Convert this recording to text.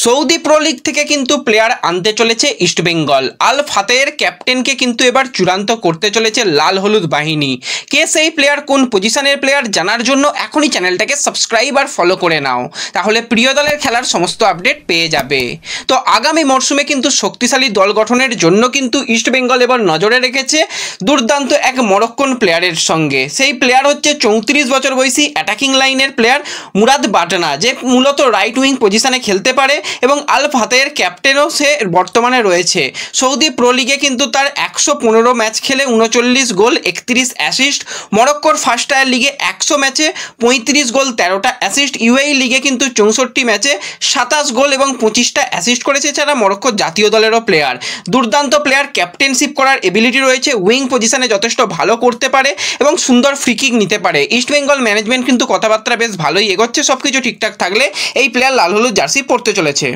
Saudi pro league থেকে কিন্তু player আনতে চলেছে ইস্টবেঙ্গল। আল ফাতেহের ক্যাপ্টেনকে কিন্তু এবার চূড়ান্ত করতে চলেছে লাল হলুদ বাহিনী। কে সেই প্লেয়ার, কোন পজিশনের প্লেয়ার জানার জন্য এখনই চ্যানেলটাকে সাবস্ক্রাইব আর ফলো করে নাও, তাহলে প্রিয় দলের খেলার সমস্ত আপডেট পেয়ে যাবে। তো আগামী মরশুমে কিন্তু শক্তিশালী দল গঠনের জন্য কিন্তু ইস্টবেঙ্গল এবার নজরে রেখেছে দুর্দান্ত এক মরক্কন প্লেয়ারের সঙ্গে। সেই প্লেয়ার হচ্ছে 34 বছর বয়সী অ্যাটাকিং লাইনের প্লেয়ার মুরাদ বাটনা, যে মূলত রাইট উইং পজিশনে খেলতে পারে এবং আল ফাতেহের ক্যাপ্টেনও সে বর্তমানে রয়েছে। সৌদি প্রো লিগে কিন্তু তার 115 ম্যাচ খেলে 39 গোল 31 অ্যাসিস্ট, মরক্কোর ফার্স্ট টায়ার লিগে 100 ম্যাচে 35 গোল 13টা অ্যাসিস্ট, ইউএই লিগে কিন্তু 64 ম্যাচে 27 গোল এবং 25টা অ্যাসিস্ট করেছে। এছাড়া মরক্কো জাতীয় দলেরও প্লেয়ার, দুর্দান্ত প্লেয়ার, ক্যাপ্টেনশিপ করার এবিলিটি রয়েছে, উইং পজিশনে যথেষ্ট ভালো করতে পারে এবং সুন্দর ফ্রিকিক নিতে পারে। ইস্টবেঙ্গল ম্যানেজমেন্ট কিন্তু কথাবার্তা বেশ ভালোই এগোচ্ছে, সব কিছু ঠিকঠাক থাকলে এই প্লেয়ার লাল হলুদ জার্সি পরতে চলেছে।